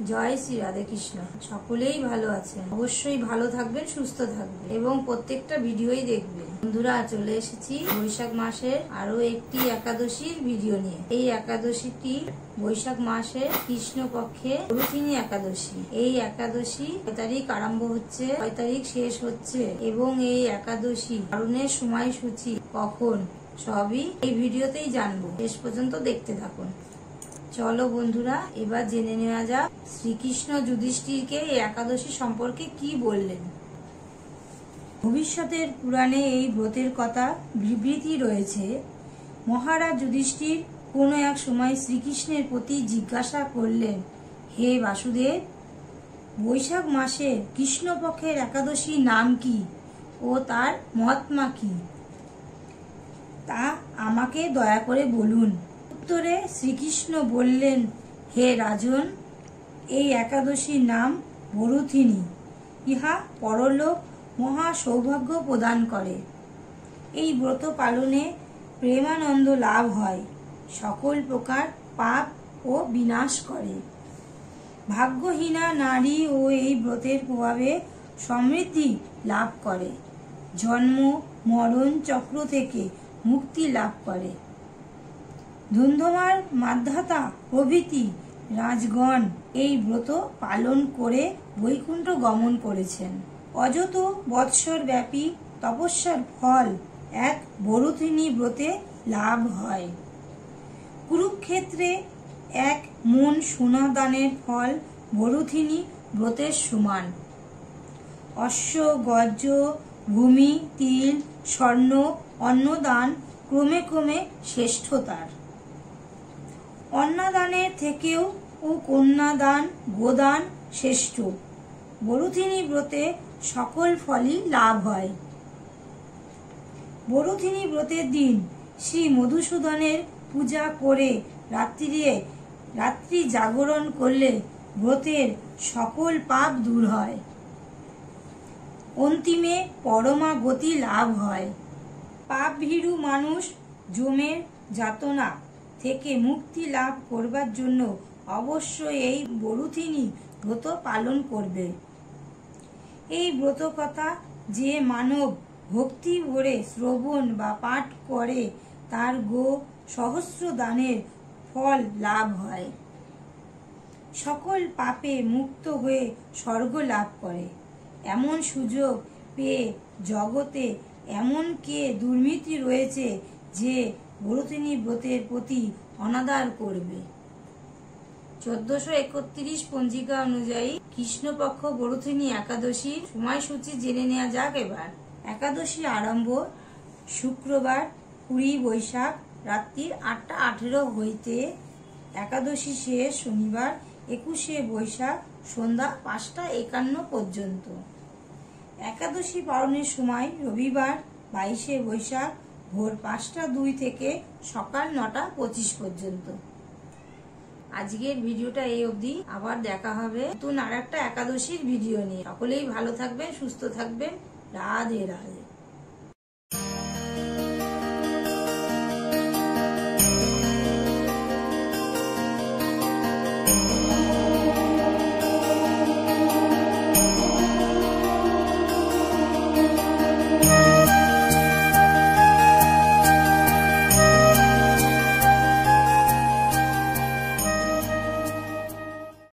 জয় শ্রী রাধে কৃষ্ণ। সকলেই ভালো আছেন, অবশ্যই ভালো থাকবেন, সুস্থ থাকবেন এবং প্রত্যেকটা ভিডিওই দেখবেন। বন্ধুরা, চলে এসেছি বৈশাখ মাসের আরো একটি একাদশীর ভিডিও নিয়ে। এই একাদশীটি বৈশাখ মাসের কৃষ্ণ পক্ষে গুরুথিনী একাদশী। এই একাদশী 6 তারিখ আরম্ভ হচ্ছে, 6 তারিখ শেষ হচ্ছে এবং এই একাদশী পালনের সময়সূচি কখন সবই এই ভিডিওতেই জানবো। শেষ পর্যন্ত দেখতে থাকুন। চলো বন্ধুরা, এবার জেনে নেওয়া যাক শ্রীকৃষ্ণ যুধিষ্ঠিরকে এই একাদশী সম্পর্কে কি বললেন। ভবিষ্যতের পুরাণে এই ব্রতের কথা বিবৃতি রয়েছে। মহারাজ যুধিষ্ঠির কোনো এক সময় শ্রীকৃষ্ণের প্রতি জিজ্ঞাসা করলেন, হে বাসুদেব, বৈশাখ মাসে কৃষ্ণপক্ষের একাদশীর নাম কি ও তার মহাত্মা কি, তা আমাকে দয়া করে বলুন। উত্তরে শ্রীকৃষ্ণ বললেন, হে রাজন, এই একাদশীর নাম বরুথিনী। ইহা পরলোক মহা সৌভাগ্য প্রদান করে। এই ব্রত পালনে প্রেমানন্দ লাভ হয়, সকল প্রকার পাপ ও বিনাশ করে। ভাগ্যহীনা নারী ও এই ব্রতের প্রভাবে সমৃদ্ধি লাভ করে, জন্ম মরণ চক্র থেকে মুক্তি লাভ করে। ধুন্ধমার মান্ধাতা প্রভৃতি রাজগণ এই ব্রত পালন করে বৈকুণ্ঠ গমন করেছেন। অযত বৎসর ব্যাপী তপস্যার ফল এক বরুথিনী ব্রতে লাভ হয়। কুরুক্ষেত্রে 1 মণ সোনা দানের ফল বরুথিনী ব্রতের সমান। অশ্ব গজ ভূমি তিল স্বর্ণ অন্নদান ক্রমে ক্রমে শ্রেষ্ঠতার। অন্নদানের থেকেও ও কন্যাদান গোদান শ্রেষ্ঠ। বরুথিনী ব্রতে সকল ফলই লাভ হয়। বরুথিনী ব্রতের দিন শ্রী মধুসূদনের পূজা করে রাত্রি জাগরণ করলে ব্রতের সকল পাপ দূর হয়, অন্তিমে পরমা গতি লাভ হয়। পাপ ভীরু মানুষ যমের যাতনা থেকে মুক্তি লাভ করবার জন্য অবশ্যই এই বরুথিনী ব্রত পালন করবে। এই ব্রত কথা যে মানব ভক্তি ভরে শ্রবণ বা পাঠ করে, তার সহস্র দানের ফল লাভ হয়। সকল পাপে মুক্ত হয়ে স্বর্গ লাভ করে। এমন সুযোগ পেয়ে জগতে এমন কে দুর্নীতি রয়েছে যে বরুথিনী ব্রতের প্রতি অনাদার করবে। 1431 পঞ্জিকা অনুযায়ী কৃষ্ণপক্ষ বরুথিনী একাদশীর সময়সূচি জেনে নেওয়া যাক এবার। একাদশী আরম্ভ শুক্রবার 20 বৈশাখ রাত্রি 8:18 হইতে একাদশী শেষ শনিবার 21 বৈশাখ সন্ধ্যা 5:51 পর্যন্ত। একাদশী পালনের সময় রবিবার 22 বৈশাখ ভোর 5:02 থেকে সকাল 9:25 পর্যন্ত। আজকের ভিডিওটা এই অবধি। আবার দেখা হবে নতুন আর একটা একাদশীর ভিডিও নিয়ে। সকলেই ভালো থাকবেন, সুস্থ থাকবেন। রাধে রাধে।